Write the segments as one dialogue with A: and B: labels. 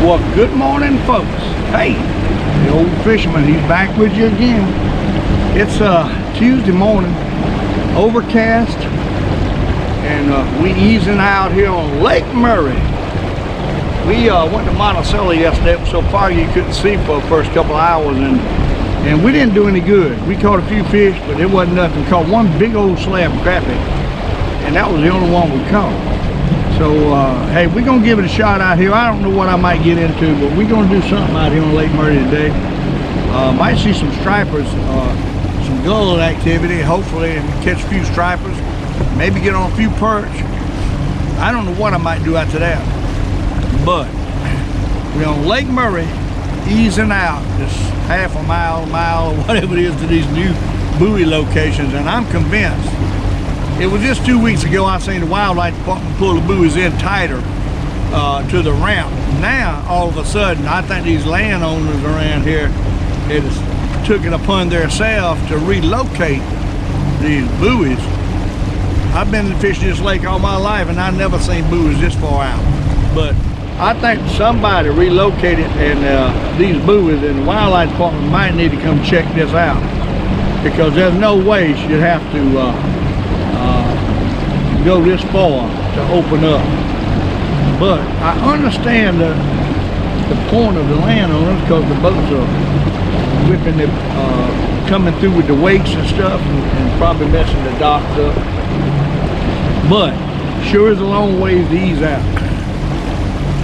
A: Well, good morning, folks. Hey, the Old Fisherman, he's back with you again. It's Tuesday morning, overcast, and we easing out here on Lake Murray. We went to Monticello yesterday. It was so far you couldn't see for the first couple of hours, and we didn't do any good. We caught a few fish, but it wasn't nothing. Caught one big old slab of crappie, and that was the only one we caught. So, hey, we're going to give it a shot out here. I don't know what I might get into, but we're going to do something out here on Lake Murray today. Might see some stripers, some gull activity, hopefully, and catch a few stripers. Maybe get on a few perch. I don't know what I might do after that. But we're on Lake Murray, easing out this half a mile, or whatever it is to these new buoy locations, and I'm convinced. It was just 2 weeks ago I seen the wildlife department pull the buoys in tighter to the ramp. Now, all of a sudden, I think these landowners around here has took it upon themselves to relocate these buoys. I've been fishing this lake all my life and I've never seen buoys this far out. But I think somebody relocated and these buoys, and the wildlife department might need to come check this out, because there's no way you'd have to go this far to open up. But I understand the point of the landowners, because the boats are whipping the coming through with the wakes and stuff, and probably messing the docks up. But sure is a long ways to ease out.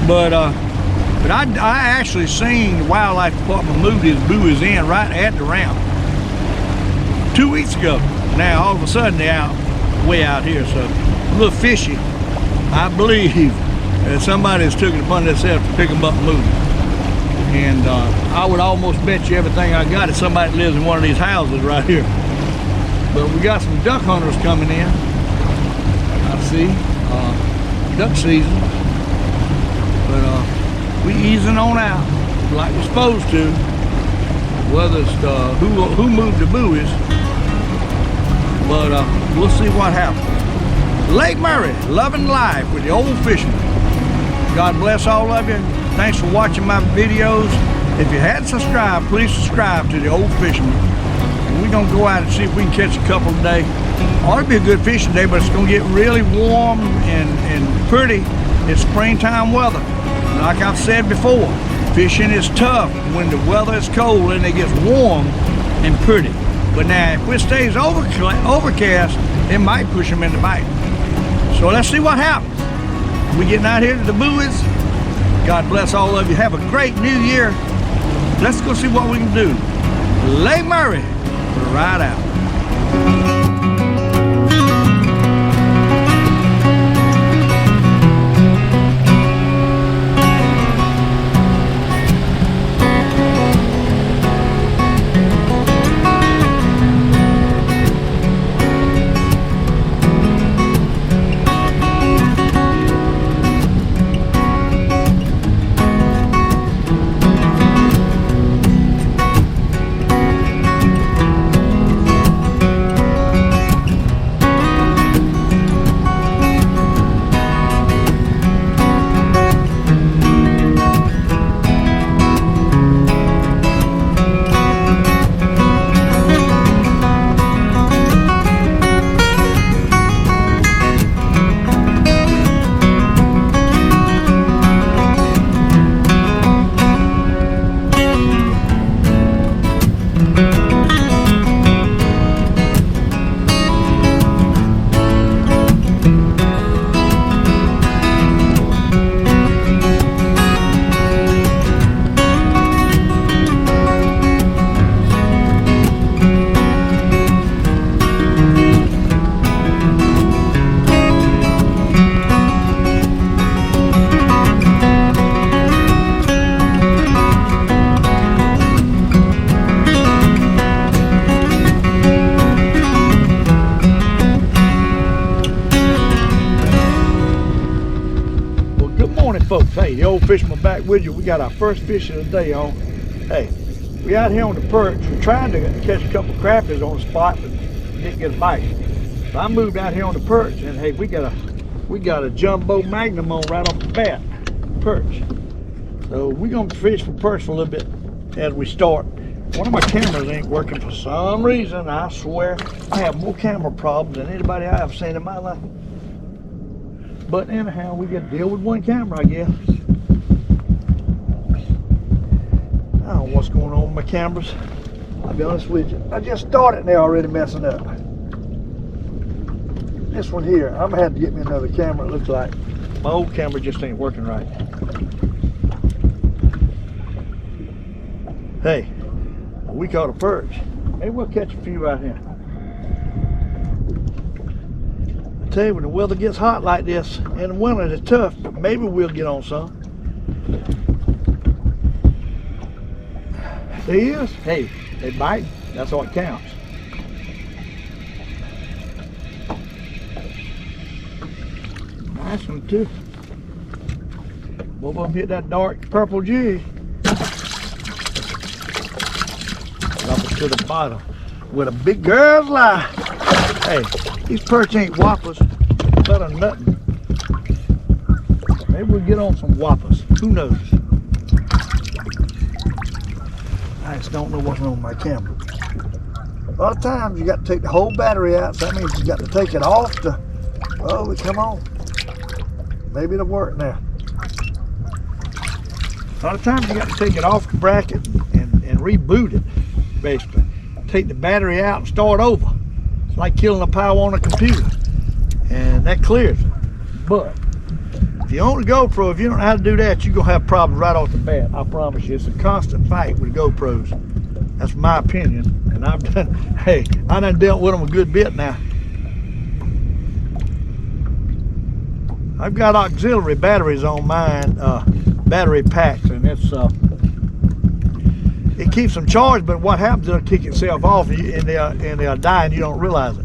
A: But I actually seen the wildlife department move these buoys in right at the ramp 2 weeks ago. Now all of a sudden they're out way out here, so a little fishy. I believe that somebody has took it upon themselves to pick them up and move them. And I would almost bet you everything I got is somebody that lives in one of these houses right here. But we got some duck hunters coming in. I see duck season. But we easing on out like we're supposed to. Whether it's who moved the buoys, but we'll see what happens. Lake Murray, loving life with the Old Fisherman. God bless all of you. Thanks for watching my videos. If you hadn't subscribed, please subscribe to the Old Fisherman. And we're gonna go out and see if we can catch a couple today. Ought to be a good fishing day, but it's gonna get really warm and pretty. It's springtime weather. And like I've said before, fishing is tough when the weather is cold and it gets warm and pretty. But now, if it stays overcast, it might push them into bite. So let's see what happens. We're getting out here to the buoys. God bless all of you. Have a great new year. Let's go see what we can do. Lake Murray, right out. Folks, hey, the Old Fisherman back with you. We got our first fish of the day on. Hey, we out here on the perch. We tried to catch a couple crappies on the spot, but didn't get a bite. So I moved out here on the perch, and hey, we got a jumbo magnum on right off the bat. Perch. So we're gonna fish for perch for a little bit as we start. One of my cameras ain't working for some reason. I swear I have more camera problems than anybody I've seen in my life. But anyhow, we got to deal with one camera, I guess. I don't know what's going on with my cameras. I'll be honest with you. I just started and they're already messing up. This one here, I'm gonna have to get me another camera, it looks like. My old camera just ain't working right. Hey, we caught a perch. Maybe we'll catch a few right here. I tell you, when the weather gets hot like this, in the winter it's tough, but maybe we'll get on some. There he is. Hey, they bite. That's all it counts. Nice one too. Both of them hit that dark purple jig. Drop it to the bottom with a big girl's lie. Hey, these perch ain't whoppers, but a nothing. Maybe we'll get on some whoppers. Who knows? I just don't know what's wrong with my camera. A lot of times you got to take the whole battery out, so that means you got to take it off to, oh, come on. Maybe it'll work now. A lot of times you got to take it off the bracket and reboot it, basically. Take the battery out and start over. It's like killing the power on a computer. And that clears it. But if you own a GoPro, if you don't know how to do that, you're going to have problems right off the bat. I promise you. It's a constant fight with GoPros. That's my opinion. And I've done, hey, I done dealt with them a good bit now. I've got auxiliary batteries on mine, battery packs, and it's it keeps them charged, but what happens, it'll kick itself off and they'll die and you don't realize it.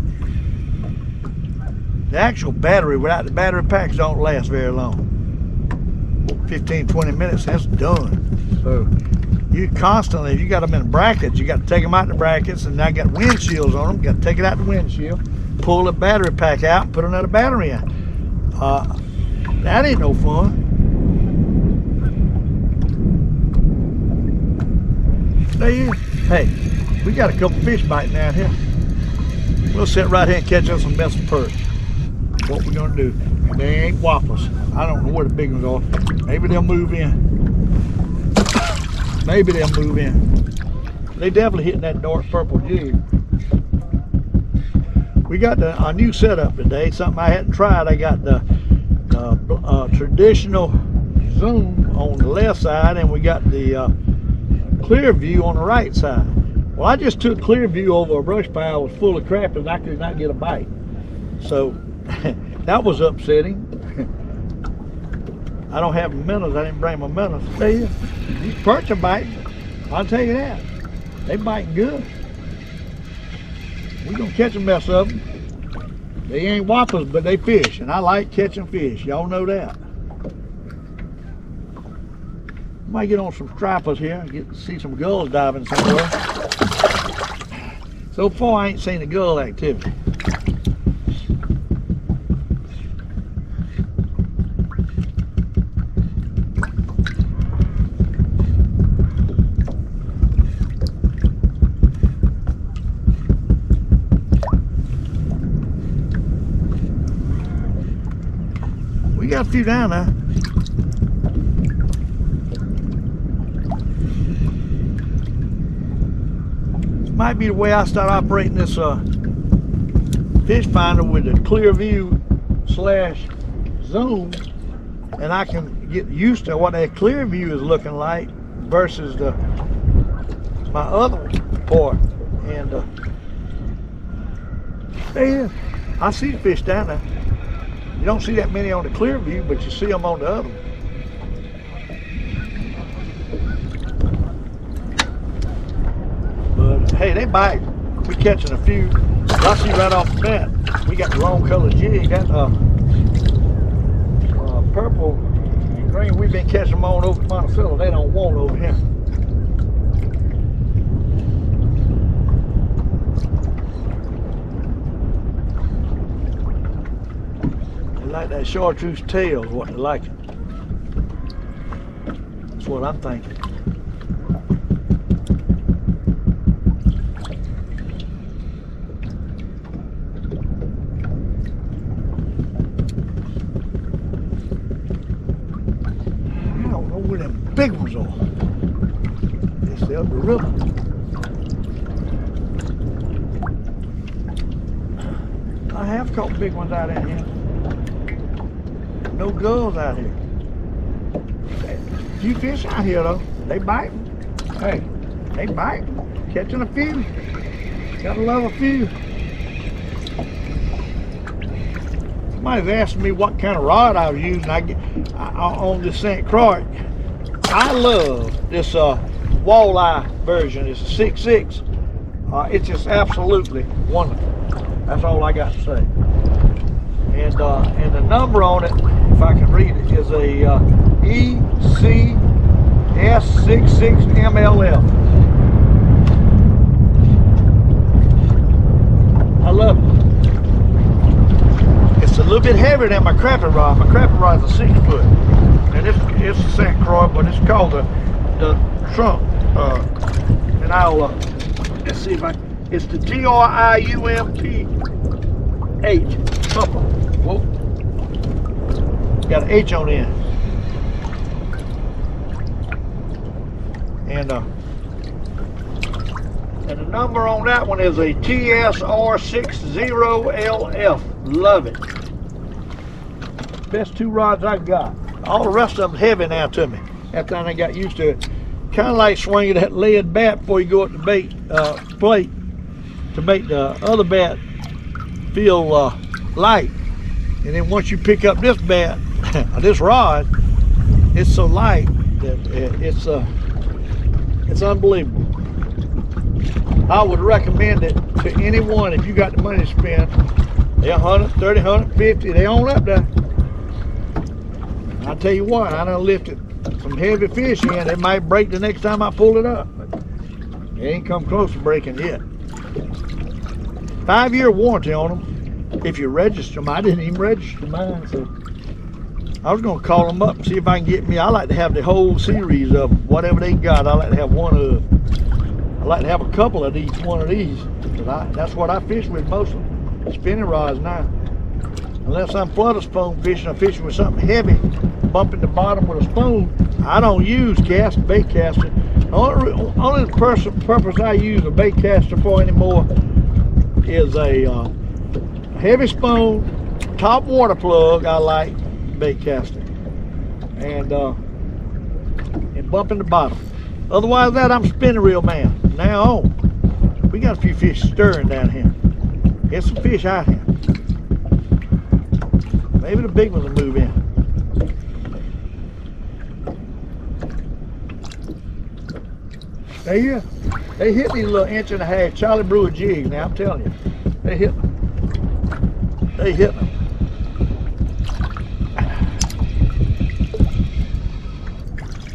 A: The actual battery without the battery packs don't last very long. 15-20 minutes, that's done. So you constantly, if you got them in brackets, you got to take them out the brackets, and I got windshields on them, got to take it out the windshield, pull the battery pack out, and put another battery in. That ain't no fun. There you is. Hey, we got a couple fish biting out here. We'll sit right here and catch us some best perch. What we're gonna do. And they ain't whoppers. I don't know where the big ones are. Maybe they'll move in. Maybe they'll move in. They definitely hitting that dark purple jig. We got our new setup today, something I hadn't tried. I got the traditional zoom on the left side, and we got the clear view on the right side. Well, I just took clear view over a brush pile was full of crap and I could not get a bite. So that was upsetting. I don't have minnows. I didn't bring my minnows. There you go. These perch are biting. I'll tell you that. They biting good. We're gonna catch a mess of them. They ain't whoppers, but they fish, and I like catching fish. Y'all know that. Might get on some stripers here, get to see some gulls diving somewhere. So far, I ain't seen the gull activity. We got a few down there. This might be the way I start operating this fish finder, with the clear view / zoom, and I can get used to what that clear view is looking like versus my other part. And there he is. I see the fish down there. You don't see that many on the clear view, but you see them on the other one. But hey, they bite. We're catching a few. I see right off the bat, we got the wrong color jig. That purple and green, we've been catching them on over at Monticello. They don't want over here. Like that chartreuse tail is what they like. That's what I'm thinking. I don't know where them big ones are. It's up the river. I have caught big ones out in here. No gulls out here. Few fish out here though. They biting. Hey, they biting. Catching a few. Gotta love a few. Somebody's asking me what kind of rod I was using. On this St. Croix. I love this walleye version. It's a 6.6. It's just absolutely wonderful. That's all I got to say. And the number on it, if I can read it, is a ECS66MLF. I love it. It's a little bit heavier than my crappie rod. My crappie rod is a 6 foot. And it's a St. Croix, but it's called the Trump. And I'll, let's see if it's the TRIUMP8. Trumper. Whoa. Got an H on the end. And the number on that one is a TSR60LF. Love it. Best 2 rods I've got. All the rest of them heavy now to me. After I got used to it. Kind of like swinging that lead bat before you go up the bait plate to make the other bat feel light. And then once you pick up this bat, this rod, it's so light that it's unbelievable. I would recommend it to anyone if you got the money to spend. They're 130, 150, they on up there. I tell you what, I done lifted some heavy fish in. It might break the next time I pull it up, but it ain't come close to breaking yet. 5-year warranty on them. If you register them, I didn't even register mine, so I was gonna call them up and see if I can get me. I like to have the whole series of whatever they got. I like to have one of. I like to have a couple of each one of these, because that's what I fish with most of them. Spinning rods now. Unless I'm flutter spoon fishing, I'm fishing with something heavy, bumping the bottom with a spoon. I don't use bait caster. Only purpose I use a bait caster for anymore is a heavy spoon, top water plug. I like bait casting, and bumping the bottom. Otherwise, that I'm spinning reel man. Now on, we got a few fish stirring down here. There's some fish out here. Maybe the big ones will move in. They hit these little 1.5" Charlie Brewer jigs. Now I'm telling you, they hit them. They hit them.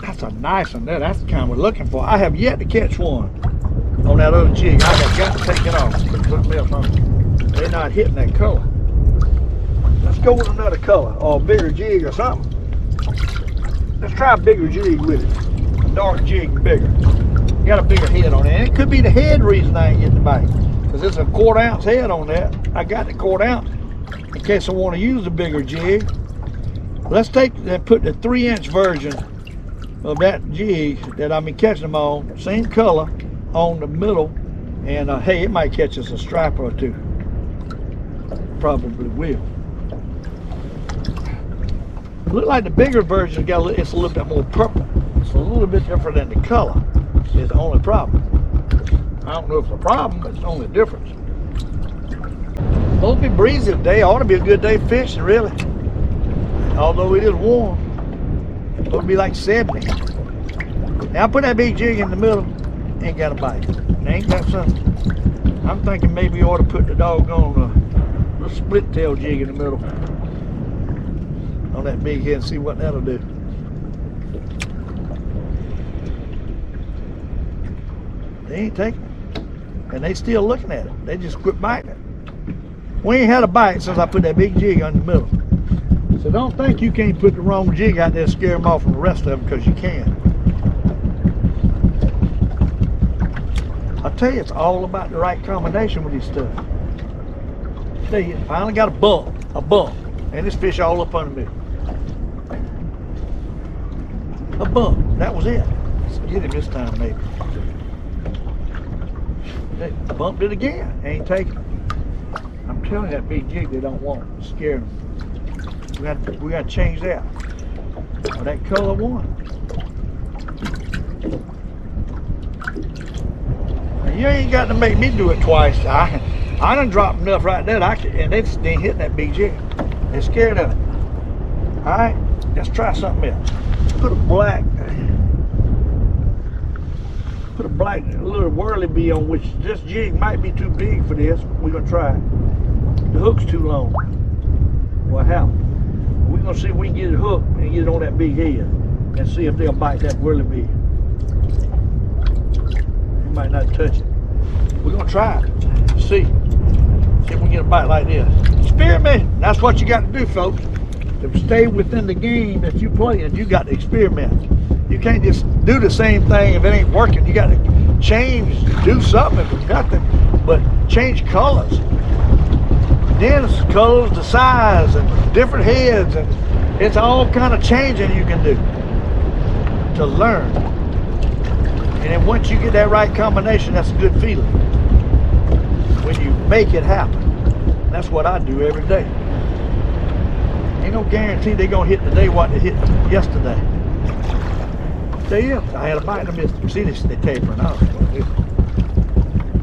A: That's a nice one there. That's the kind we're looking for. I have yet to catch one on that other jig. I have got to take it off. Put something else on it. They're not hitting that color. Let's go with another color or a bigger jig or something. Let's try a bigger jig with it. A dark jig, bigger. Got a bigger head on it. And it could be the head reason I ain't getting the bite, because it's a 1/4 ounce head on that. I got the 1/4 ounce in case I want to use a bigger jig. Let's take and put the 3-inch version of that jig that I've been catching them on, same color, on the middle, and hey, it might catch us a striper or two. Probably will. Look like the bigger version it's a little bit more purple. It's a little bit different than the color. Is the only problem. I don't know if it's a problem, but it's the only difference. Supposed to be breezy today. Ought to be a good day fishing, really. Although it is warm. Supposed to be like 70. Now I put that big jig in the middle, ain't got a bite. It ain't got something. I'm thinking maybe you ought to put the doggone little split tail jig in the middle on that big head and see what that'll do. They ain't taking it. And they still looking at it. They just quit biting it. We ain't had a bite since I put that big jig on the middle. So don't think you can't put the wrong jig out there and scare them off from the rest of them, because you can. I tell you, it's all about the right combination with these stuff. I tell you, finally got a bump, and this fish all up under me. A bump, that was it. Let's get him this time, maybe. They bumped it again, ain't taking it. I'm telling you, that big jig they don't want, it's scaring them. We got to change that. Well, that color one. You ain't got to make me do it twice. I done dropped enough right there, and they ain't hitting that big jig. They're scared of it. All right, let's try something else. Put a black little whirly bee on, which this jig might be too big for this. We're gonna try it. The hook's too long. What happened? We're gonna see if we can get it hooked and get it on that big head and see if they'll bite that whirly bee. Might not touch it. We're gonna try it. See if we can get a bite like this. Experiment. That's what you got to do, folks. To stay within the game that you play, and you got to experiment. You can't just do the same thing if it ain't working. You got to change, do something if it's got to, but change colors. Dens, colors, the size, and different heads, and it's all kind of changing you can do to learn. And then once you get that right combination, that's a good feeling. When you make it happen. That's what I do every day. Ain't no guarantee they're gonna hit today what they hit yesterday. Tell you, I had a bite in the midst. See this, they tapering out.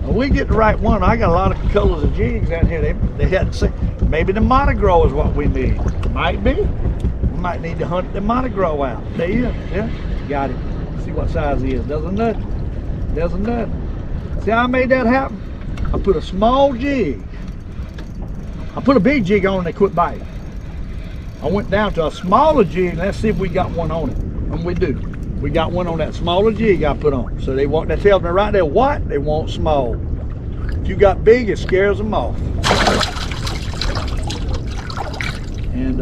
A: When we get the right one, I got a lot of colors of jigs out here. They had to say, maybe the monogro is what we need. Might be. We might need to hunt the monogro out. There you go. Yeah, got it. See what size he is. Doesn't nothing. Doesn't nothing. See how I made that happen? I put a small jig. I put a big jig on and they quit biting. I went down to a smaller jig. Let's see if we got one on it. And we do. We got one on that smaller jig I put on. So they want, that tells me right there what they want small. If you got big, it scares them off. And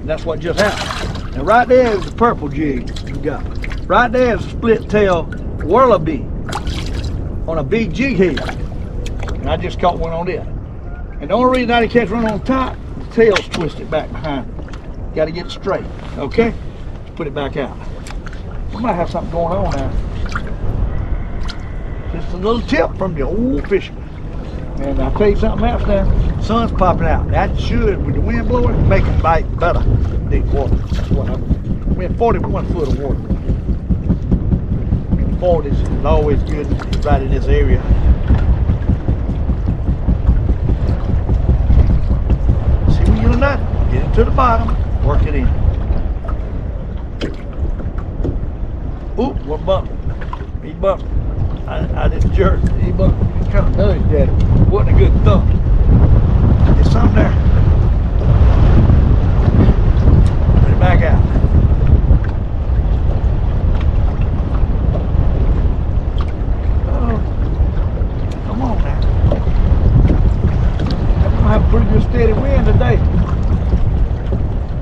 A: that's what just happened. And right there is the purple jig you got. Right there is a split tail whirlybee on a big jig head. And I just caught one on it. And the only reason I didn't catch one on top, the tail's twisted back behind it. Got to get it straight, okay? Put it back out. We might have something going on now. Just a little tip from the Old Fisherman. And I'll tell you something else now. Sun's popping out. That should, with the wind blowing, make them bite better. Deep water. That's what I'm. We're in 41 foot of water. 40s is always good right in this area. See when you're not, get it to the bottom, work it in. Oop, what bumped? He bumped. I just jerked. He bumped. He kind of nudged at it. Wasn't a good thump. There's something there. Put it back out. Have a pretty good steady wind today.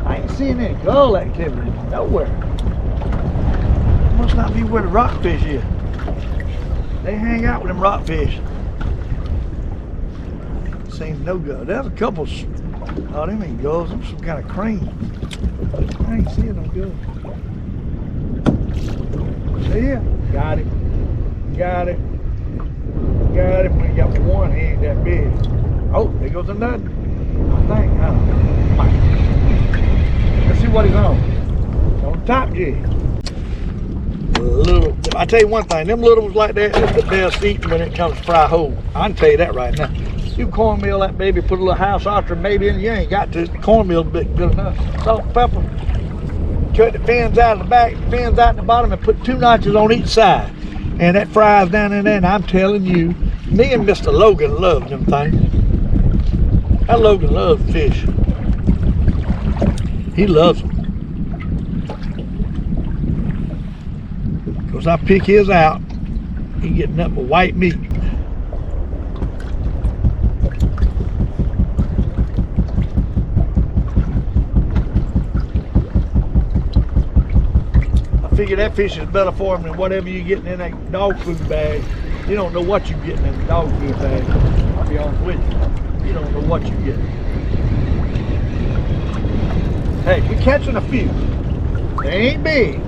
A: I ain't seeing any gull activity nowhere. Must not be where the rockfish is. They hang out with them rockfish. Seems no gull. There's a couple. Oh, them ain't gulls. Them some kind of crane. I ain't seeing no gulls. Yeah, got it. Got it. Got it. We got one. He ain't that big. Oh, there goes another. I think. I don't know. Let's see what he's on. It's on the top jig. Little. I tell you one thing. Them little ones like that, that's the best eating when it comes to fry whole. I can tell you that right now. You cornmeal that baby, put a little house ostrich maybe in. You ain't got to. The cornmeal's good enough. Salt and pepper. Cut the fins out of the back, the fins out the bottom, and put 2 notches on each side. And that fries down in there. And I'm telling you, me and Mr. Logan love them things. That Logan loves fish. He loves them. Because I pick his out, he getting nothing but white meat. I figure that fish is better for him than whatever you're getting in that dog food bag. You don't know what you're getting in the dog food bag. I'll be honest with you. You don't know what you're getting. Hey, we're catching a few. They ain't big.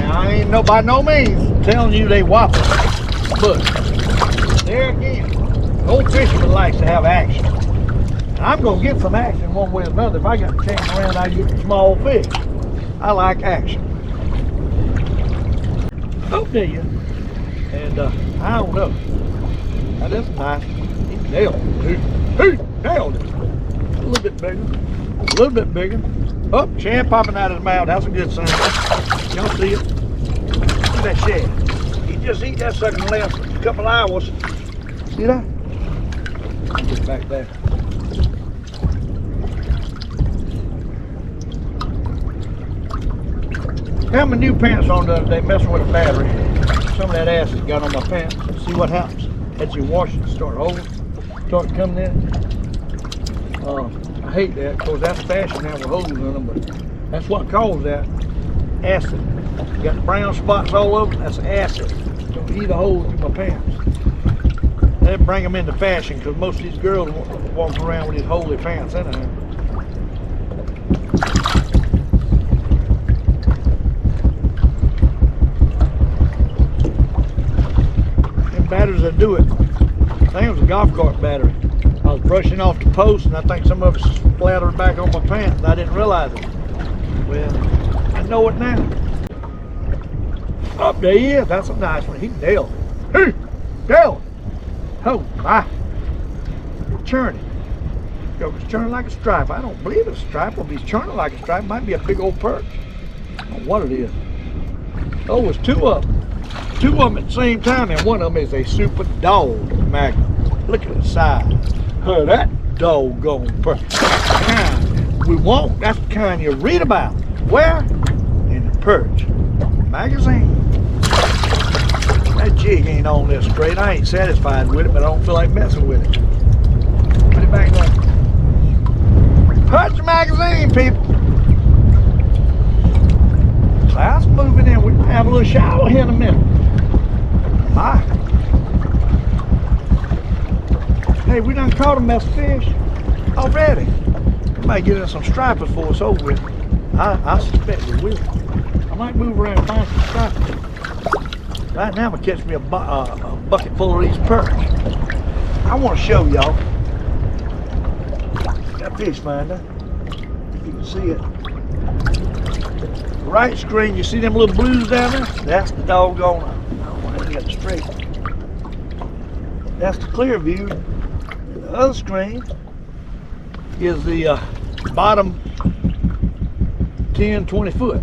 A: Now, I ain't by no means telling you they whopper. But there again, Old Fisherman likes to have action. And I'm going to get some action one way or another. If I got to chase around, I get small fish. I like action. Oh, there you. And I don't know. Now that's nice. He nailed it. He nailed it. A little bit bigger. A little bit bigger. Oh, shad popping out of his mouth. That's a good sign. Y'all see it? Look at that shad. He just eat that sucker in the last couple hours. See that? Get back there. I had my new pants on the other day, messing with a battery. Some of that acid got on my pants. See what happens as you wash it, start coming in. I hate that because that's fashion now with holes in them, but that's what caused that acid. You got brown spots all over, that's acid. Don't eat a hole in my pants. They bring them into fashion because most of these girls walk around with these holy pants anyhow. Batteries that do it. I think it was a golf cart battery. I was brushing off the post and I think some of it splattered back on my pants and I didn't realize it. Well, I know it now. Up there he is. That's a nice one. He nailed it. Hey, nailed it. Oh my. It's churning. It's churning like a stripe. I don't believe it's a stripe. If he's churning like a stripe, it might be a big old perch. I don't know what it is. Oh, it's two of them. Two of them at the same time, and one of them is a super dog magnum. Look at the size. Oh, that doggone perch. That's the kind we want. That's the kind you read about. Where? In the perch magazine. That jig ain't on this straight. I ain't satisfied with it, but I don't feel like messing with it. Put it back there. Perch magazine, people. Clouds moving in. We might have a little shower here in a minute. Bye. Hey, we done caught a mess of fish already. We might get in some stripers before it's over with. I suspect we will. I might move around and find some stripers. Right now, I'm gonna catch me a bucket full of these perch. I want to show y'all that fish finder. If you can see it. Right screen, you see them little blues down there? That's the doggone. Got it straight. That's the clear view. The other screen is the bottom 10, 20 foot.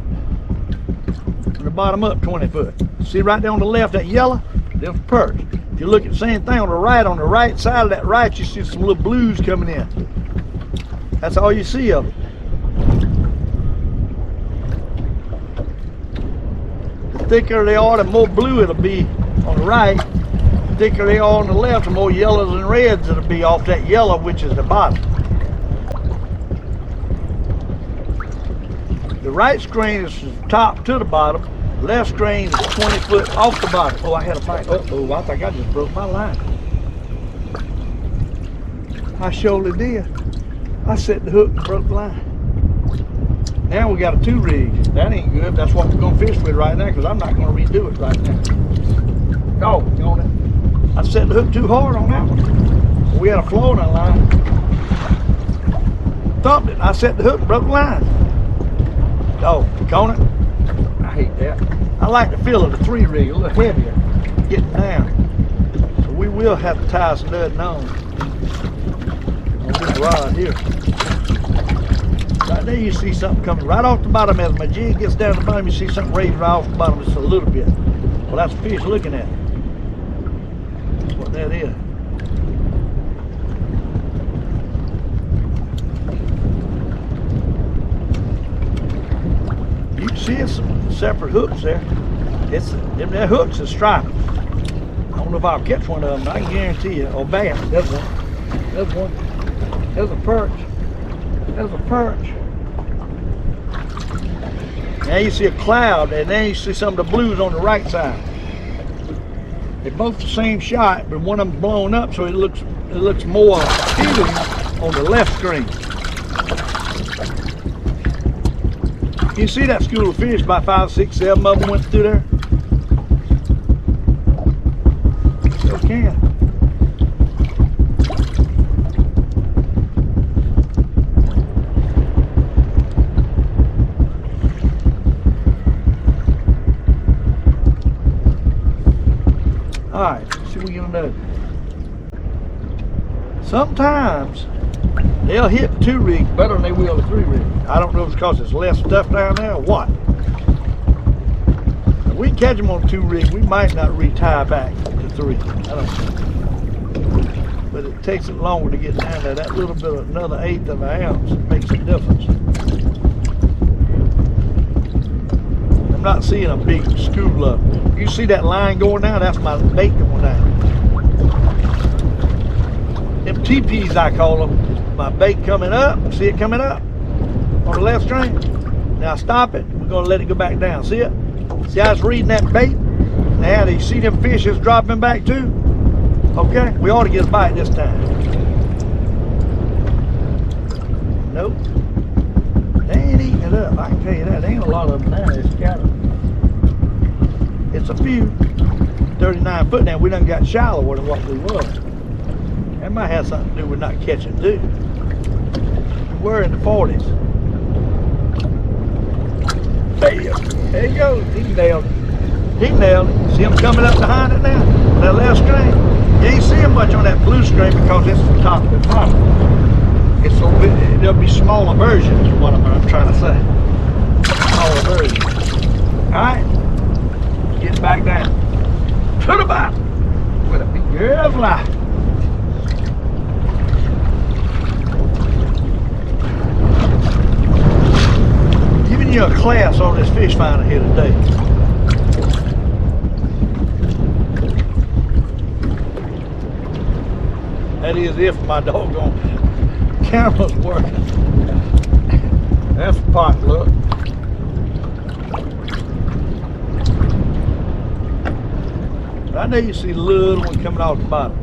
A: From the bottom up 20 foot. See right there on the left, that yellow? There's perch. If you look at the same thing on the right side of that right, you see some little blues coming in. That's all you see of it. The thicker they are, the more blue it'll be on the right. The thicker they are on the left, the more yellows and reds it'll be off that yellow, which is the bottom. The right screen is from top to the bottom. The left screen is 20 foot off the bottom. Oh, I had a bite. Oh, I think I just broke my line. I surely did. I set the hook and broke the line. Now we got a 2 rig. That ain't good. That's what we're gonna fish with right now because I'm not gonna redo it right now. Oh, on it. I set the hook too hard on that one. We had a flaw in that line. Thumped it. I set the hook and broke the line. Oh, on it. I hate that. I like the feel of the 3 rig, a little heavier, getting down. So we will have to tie some nutting on this rod here. Right there you see something coming right off the bottom. As my jig gets down to the bottom, you see something raised right off the bottom just a little bit. Well, that's a fish looking at it. That's what that is. You can see it's some separate hooks there. Them hooks are striped. I don't know if I'll catch one of them, but I can guarantee you. Oh, bam, there's one. There's one. There's a perch. There's a perch. Now you see a cloud, and then you see some of the blues on the right side. They're both the same shot, but one of them's blown up, so it looks more appealing on the left screen. You see that school of fish? About 5, 6, 7 of them went through there. Still can. All right, let's see what we're gonna do. Sometimes they'll hit the 2 rig better than they will the 3 rig. I don't know if it's because there's less stuff down there or what. If we catch them on 2 rig, we might not retie back to 3. I don't know. But it takes it longer to get down there. That little bit of another 1/8 of an ounce makes a difference. I'm not seeing a big school up. You see that line going down? That's my bait going down. Them TPs, I call them, my bait coming up. See it coming up on the left string? Now stop it. We're going to let it go back down. See it? See how it's reading that bait? Now, do you see them fishes dropping back too? Okay, we ought to get a bite this time. Nope. They ain't eating it up. I can tell you that. There ain't a lot of them now. They're scattered. It's a few. 39 foot now. We done got shallower than what we were. That might have something to do with not catching too. We're in the 40s. There you go. He nailed it. He nailed it. See him coming up behind it now? That left string. You ain't see him much on that blue string because it's the top of the bottom. It's a little bit, there'll be smaller versions is what I'm trying to say. Smaller versions. Alright. Get back down. To the bottom. With a big girl fly. Giving you a class on this fish finder here today. That is if my doggone camera's working. That's a pot, look. I know you see the little one coming off the bottom.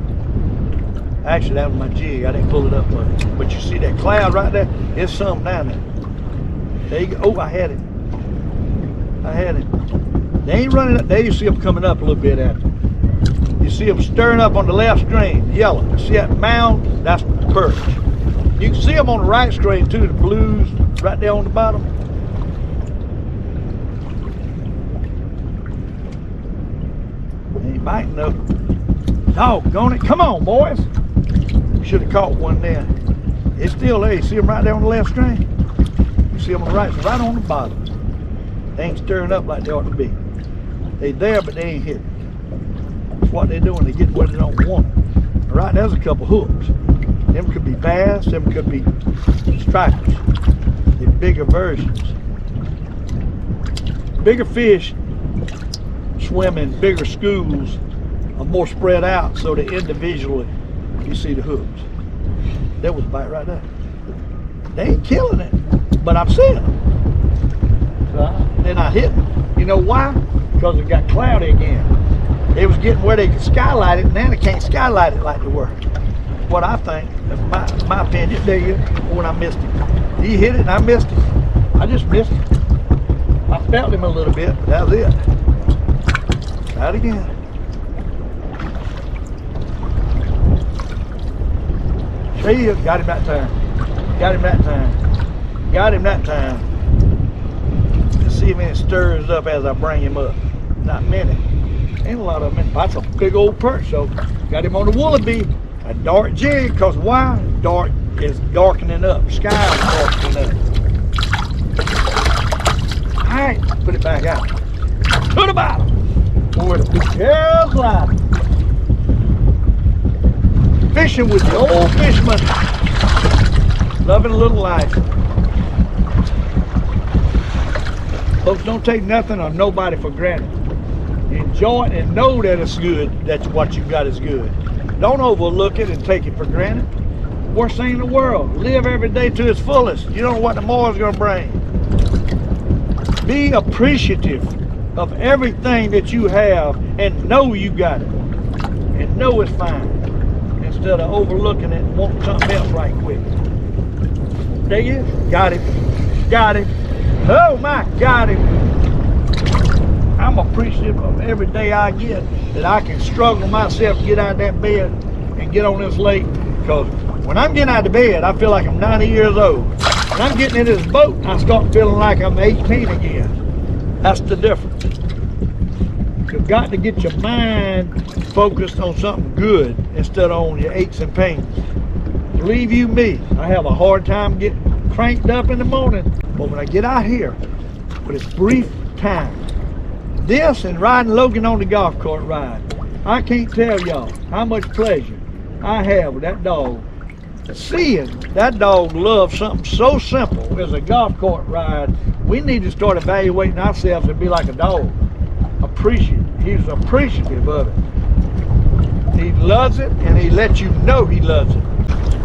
A: Actually, that was my jig. I didn't pull it up much. But you see that cloud right there? There's some down there. There you go. Oh, I had it. I had it. They ain't running up. There you see them coming up a little bit after. You see them stirring up on the left string, yellow. See that mound? That's perch. You can see them on the right string too, the blues right there on the bottom. They ain't biting though. Doggone it. Come on, boys. Should have caught one there. It's still there. You see them right there on the left string? You see them on the right, right on the bottom. They ain't stirring up like they ought to be. They there, but they ain't hitting. That's what they're doing. They get where they don't want it. Right, there's a couple hooks. Them could be bass, them could be stripers. They're bigger versions. Bigger fish swim in bigger schools are more spread out, so they individually, you see the hooks. That was a bite right there. They ain't killing it, but I'm seeing them. So they're not hitting. You know why? Because it got cloudy again. They was getting where they could skylight it, and now they can't skylight it like they were. What I think, that's my opinion. There you go, when I missed him. He hit it and I missed him. I just missed him. I felt him a little bit, but that was it. Try it again. There you go. Got him that time. Got him that time. Got him that time. Let's see if it stirs up as I bring him up. Not many. Ain't a lot of them. That's a big old perch, so got him on the Wallaby. A dark jig, because why? Dark is darkening up. Sky is darkening up. Alright, put it back out. To the bottom. Boy, the hell's life. Fishing with the Old Fisherman. Loving a little life. Folks, don't take nothing or nobody for granted. Enjoy it and know that it's good, that what you got is good. Don't overlook it and take it for granted. Worst thing in the world. Live every day to its fullest. You don't know what tomorrow's going to bring. Be appreciative of everything that you have and know you got it. and know it's fine, instead of overlooking it and wanting something else right quick. There he is. Got him. Got him. Oh my, got him. I'm appreciative of every day I get that I can struggle myself to get out of that bed and get on this lake, because when I'm getting out of bed, I feel like I'm 90 years old. When I'm getting in this boat, I start feeling like I'm 18 again. That's the difference. You've got to get your mind focused on something good instead of on your aches and pains. Believe you me, I have a hard time getting cranked up in the morning, but when I get out here for this brief time, this and riding Logan on the golf cart ride, I can't tell y'all how much pleasure I have with that dog. Seeing that dog love something so simple as a golf cart ride, we need to start evaluating ourselves and be like a dog. Appreciative. He's appreciative of it. He loves it, and he lets you know he loves it.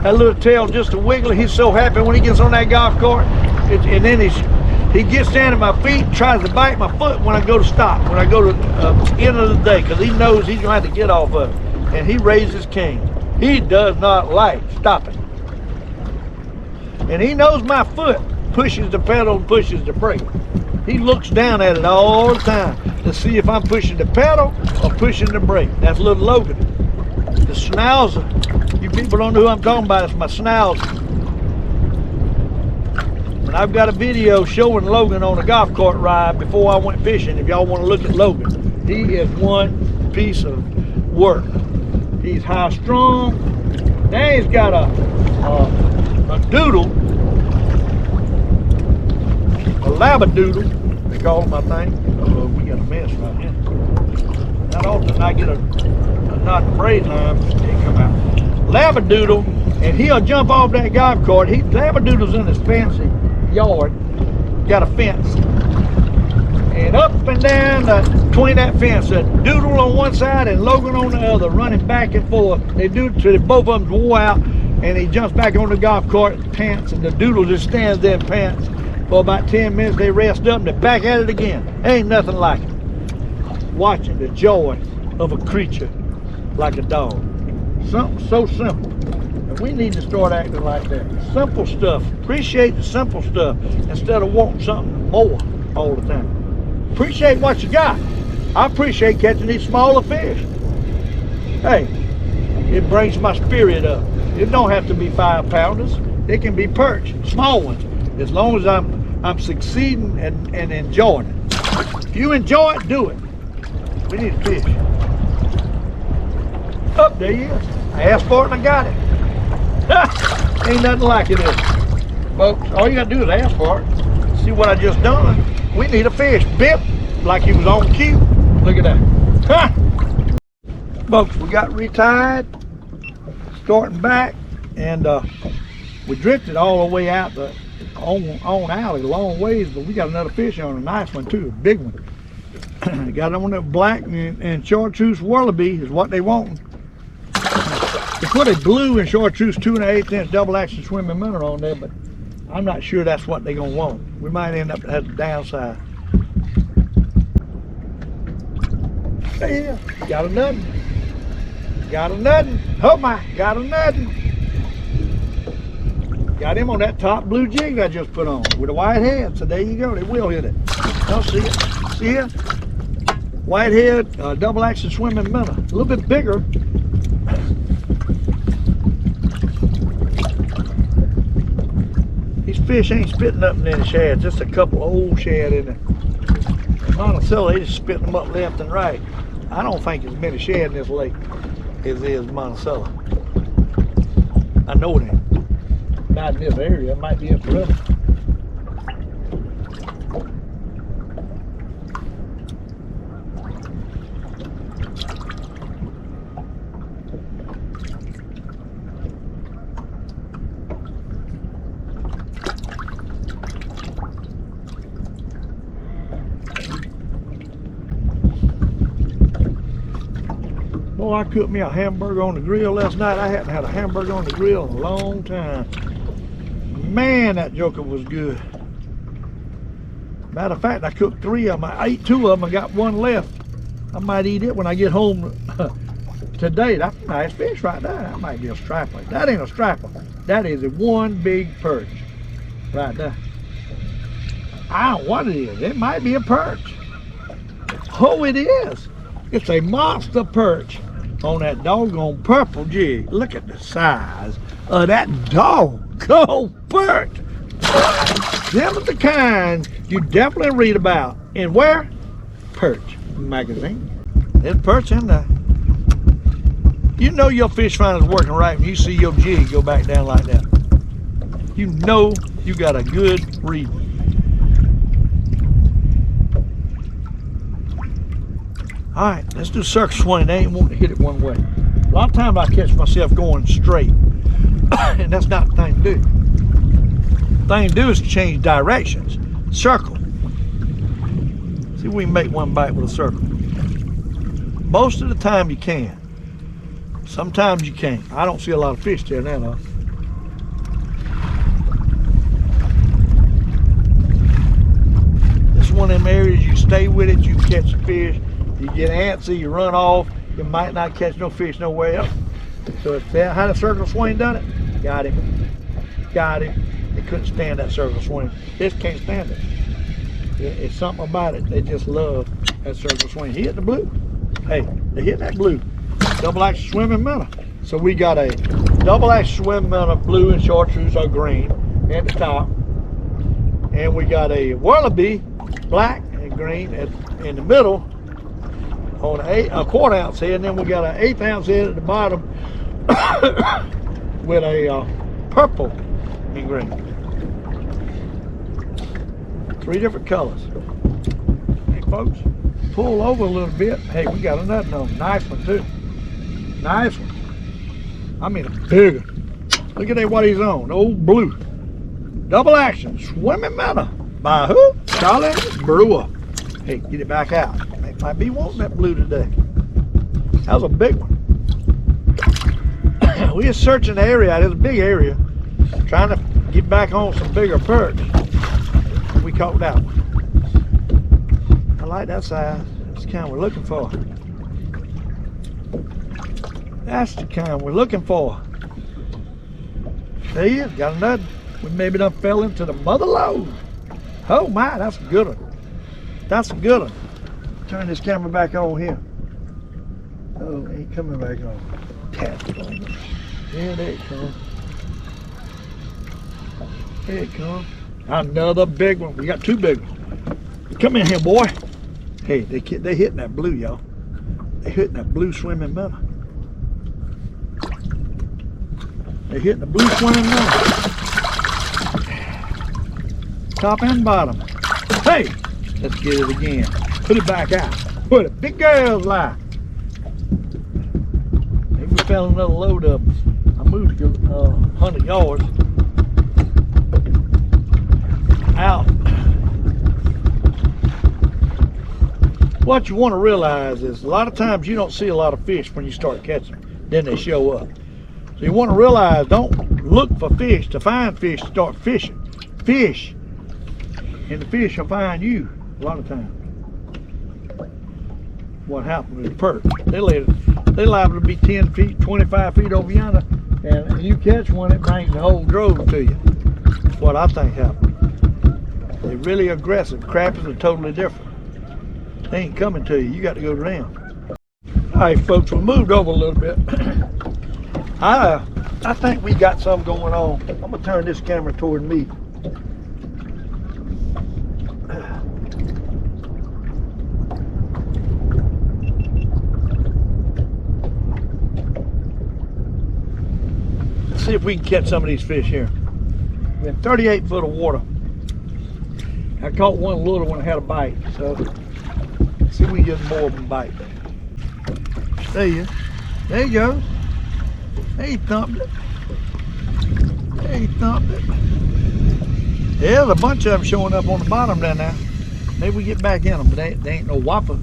A: That little tail just a wiggle. He's so happy when he gets on that golf cart, and then he gets down at my feet, tries to bite my foot when I go to stop, when I go to end of the day, because he knows he's going to have to get off of it. And he raises King. He does not like stopping. And he knows my foot pushes the pedal and pushes the brake. He looks down at it all the time to see if I'm pushing the pedal or pushing the brake. That's little Logan. The schnauzer. You people don't know who I'm talking about. It's my schnauzer. And I've got a video showing Logan on a golf cart ride before I went fishing. If y'all want to look at Logan, he is one piece of work. He's high strung. Now he's got a doodle, a labradoodle, they call him, I think. We got a mess right here. Not often I get a knot braid line, they come out. Labradoodle, and he'll jump off that golf cart. Labradoodle's in his fancy yard, got a fence. And up and down between that fence, a doodle on one side and Logan on the other, running back and forth. They do it till both of them wore out, and he jumps back on the golf cart, pants, and the doodle just stands there and pants. For about 10 minutes, they rest up and they're back at it again. Ain't nothing like it. Watching the joy of a creature like a dog. Something so simple. And we need to start acting like that. Simple stuff. Appreciate the simple stuff instead of wanting something more all the time. Appreciate what you got. I appreciate catching these smaller fish. Hey, it brings my spirit up. It don't have to be 5-pounders. It can be perch, small ones, as long as I'm succeeding and enjoying it. If you enjoy it, do it. We need to fish. Up there he is. I asked for it and I got it. Ain't nothing like it, is it? Folks, all you gotta do is ask for it. See what I just done? We need a fish. Bip, like he was on cue. Look at that. Ha! Folks, we got retied, starting back, and we drifted all the way out the on alley, a long ways, but we got another fish on, a nice one too, a big one. Got on that black and chartreuse wallaby is what they want. They put a blue and chartreuse 2 1/8 inch double action swimming minnow on there, but I'm not sure that's what they're gonna want. We might end up at the downside. Yeah, got a nuttin'. Got a nuttin'. Oh my, got a nuttin'. Got him on that top blue jig I just put on with a white head. So there you go. They will hit it. I'll see it. See it? White head, double action swimming minnow. A little bit bigger. These fish ain't spitting up in any shad, just a couple old shad in there. Monticello, they just spitting them up left and right. I don't think there's many shad in this lake as there is Monticello. I know it ain't. Not in this area, it might be in forever. Boy, I cooked me a hamburger on the grill last night. I hadn't had a hamburger on the grill in a long time. Man, that joker was good. Matter of fact, I cooked 3 of them. I ate 2 of them. I got 1 left. I might eat it when I get home today. That's a nice fish right there. That might be a striper. That ain't a striper. That is a one big perch right there. I don't know what it is. It might be a perch. Oh, it is. It's a monster perch on that doggone purple jig. Look at the size of that doggone perch. Them are the kind you definitely read about. And where? Perch magazine. There's perch in there. You know your fish finder's working right when you see your jig go back down like that. You know you got a good reading. All right, let's do circle swing. They ain't wanting to hit it one way. A lot of times I catch myself going straight, and that's not the thing to do. The thing to do is to change directions. Circle. See if we can make one bite with a circle. Most of the time you can. Sometimes you can't. I don't see a lot of fish there now, though. This is one of them areas you stay with it, you catch fish. You get antsy, you run off, you might not catch no fish nowhere else. So if that, how the circle swing done it, got him. Got him. They couldn't stand that circle swing. This can't stand it. It's something about it. They just love that circle swing. He hit the blue. Hey, they hit that blue. Double action swimming minnow. So we got a double action swimming minnow, blue and chartreuse or green at the top. And we got a wallaby, black and green in the middle on a 1/4 ounce head. And then we got an 1/8 ounce head at the bottom with a purple and green. 3 different colors. Hey folks, pull over a little bit. Hey, we got another one. Nice one too. Nice one. I mean a big one. Look at that, what he's on. Old blue. Double action swimming minnow by who? Charlie Brewer. Hey, get it back out. They might be wanting that blue today. That was a big one. We are searching the area. It's a big area. Trying to get back on some bigger perch. We caught that one. I like that size. That's the kind we're looking for. That's the kind we're looking for. There he is. Got another. We maybe done fell into the mother lode. Oh my, that's a good one. That's a good one. Turn this camera back on here. Oh, ain't coming back on. Tap it on. Yeah, there it comes. There it comes. Another big one. We got 2 big ones. Come in here, boy. Hey, they hitting that blue, y'all. They hitting that blue swimming minnow. They hitting the blue swimming minnow. Top and bottom. Hey, let's get it again. Put it back out. Put it. Big girls lie. Maybe we found another load of them. I moved 100 yards. Out. What you want to realize is a lot of times you don't see a lot of fish when you start catching them. Then they show up. So you want to realize, don't look for fish to find fish to start fishing. Fish. And the fish will find you a lot of times. What happened with the perch? They liable to be 10 feet, 25 feet over yonder, and you catch one, it brings the whole drove to you. That's what I think happened. They're really aggressive. Crappies are totally different. They ain't coming to you. You got to go to them. All right, folks, we moved over a little bit. I think we got something going on. I'm gonna turn this camera toward me. Let's see if we can catch some of these fish here. We're in 38 foot of water. I caught one little one that had a bite, so let's see if we can get more of them bite. There you go. There he thumped it. There he thumped it. Yeah, there's a bunch of them showing up on the bottom down there. Maybe we get back in them, but they ain't no whopper.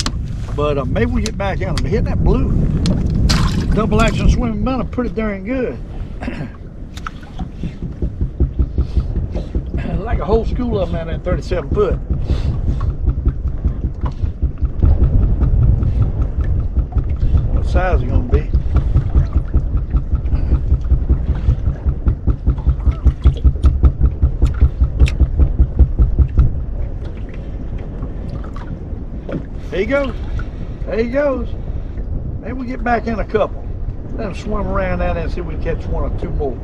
A: But maybe we get back in them. They hit that blue. Double action swimming minnow, pretty darn good. Like a whole school of them down there, 37 foot. What size is it gonna be? There he goes. There he goes. Maybe we get back in a couple. Let him swim around down there and see if we can catch one or two more.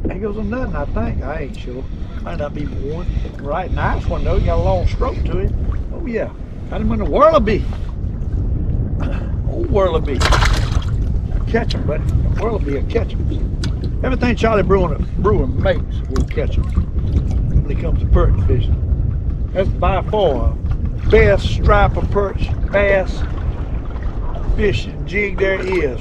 A: There goes a nothing, I think. I ain't sure. Might not be one. Right, nice one though. He got a long stroke to it. Oh yeah. Got him in the whirlabee. Old whirlabee. Catch him, buddy. Whirlabee will catch him. Everything Charlie Brewer makes will catch him when it comes to perch fishing. That's by far best striper perch bass fishing jig there is.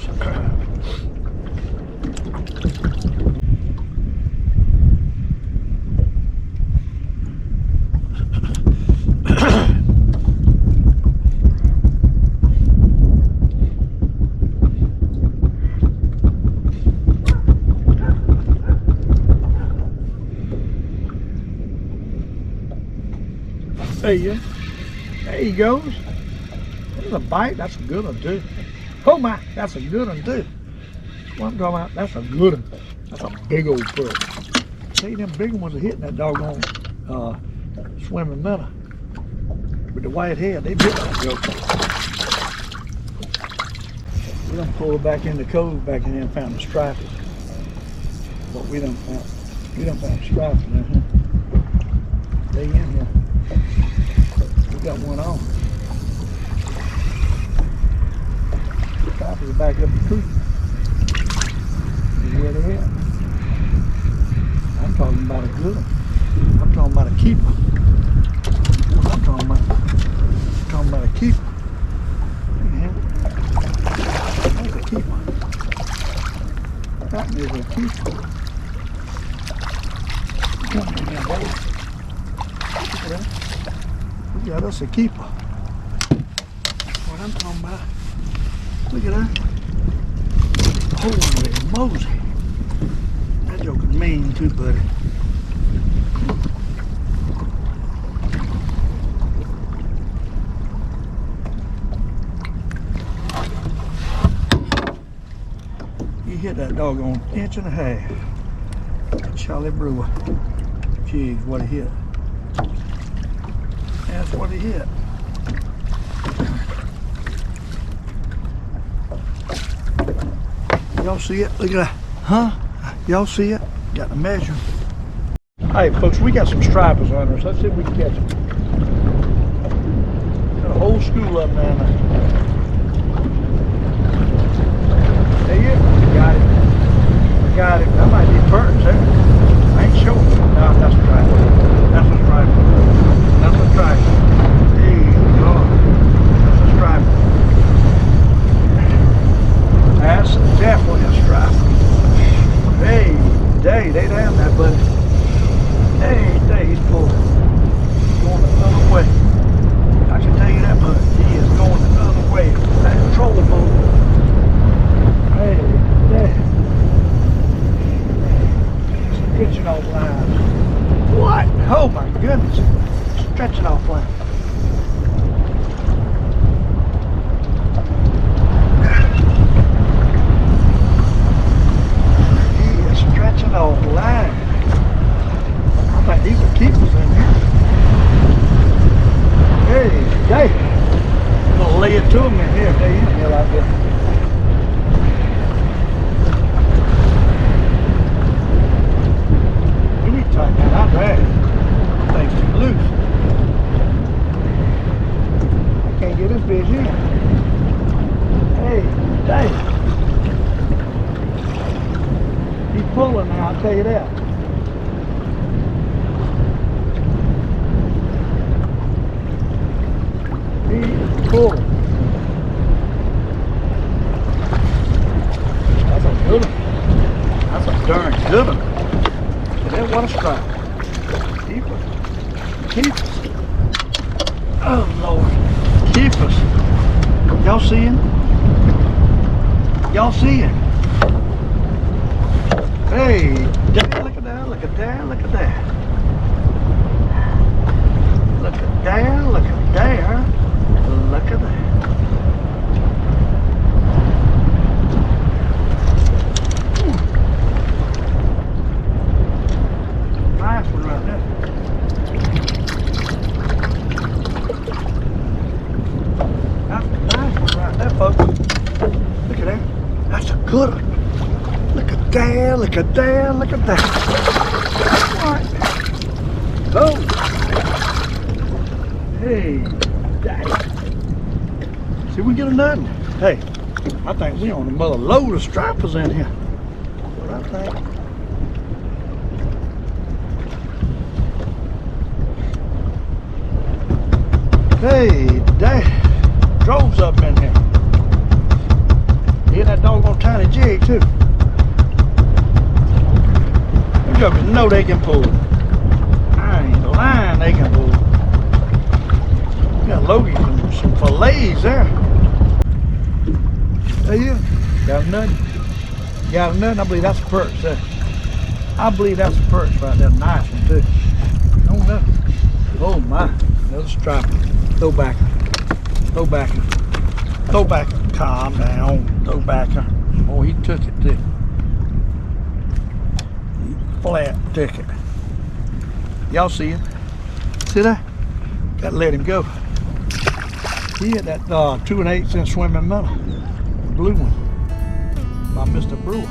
A: There he goes. There's a bite. That's a good one too. Oh my, that's a good one too. That's what I'm talking about. That's a good one. That's a big old perch. See, them big ones are hitting that doggone swimming minnow. With the white head, they bit that joke. We done pulled back in the cove back in there and found the stripers. But we done found stripers in here. They in here. We got one on. Stripers are back up the creek. Where they at? I'm talking about a good one. I'm talking about a keeper. I'm talking about a keeper. Yeah. That's a keeper. That is a keeper. Come on, man, boy. Look at that. We got us a keeper. That's what I'm talking about. Look at that. Holy Mosey. That joke is mean too, buddy. He hit that doggone inch and a half. Charlie Brewer. Jigs, what he hit. That's what he hit. Y'all see it? Look at that. Huh? Y'all see it? Got the measure. Hey folks, we got some stripers on us. Let's see if we can catch them. Got a whole school up down there. There you go. Got it. Got it. That might be perch there. I ain't sure. No, that's a striper. That's a striper. That's a striper. There you go. That's a striper. That's definitely a striper. Hey, they down there, buddy. Hey, he's pulling. He's going the other way. I can tell you that much. He is going the other way. That trolling boat. Hey. Stretching off lines. What? Oh my goodness. Stretching off lines. Off line. I think these are keepers in here. Hey, I'm gonna lay it to them in here if they in here like this. We need to tighten that out there. Things too loose. I can't get this fish in. Hey, he's pulling now, I'll tell you that. He's pulling. That's a good one. That's a darn good one. That what a strike. Keepers. Oh Lord. Keepers. Y'all see him? Y'all see him? Hey, look at that, look at that, look at that. Look at there, look at there, look at that. Nice one right there. there, look at there, look at there. What? Oh. Hey, daddy. See, we get a nothing. Hey, I think we on another load of stripers in here. What I think. Hey, daddy. Droves up in here. Hit that doggone tiny jig too. Them jokers know they can pull. I ain't lying, they can pull. We got Logie some fillets there. Hey, you got a nut? Got a nut? I believe that's a perch there. I believe that's a perch right there. Nice one too. Oh no. Oh my. Another striper. Throw back. Throw back. Throw back. Calm down. Throw back. Oh, he took it too. He flat took it. Y'all see it? See that? Gotta let him go. He hit that 2 1/8 inch swimming minnow. Blue one by Mr. Brewer.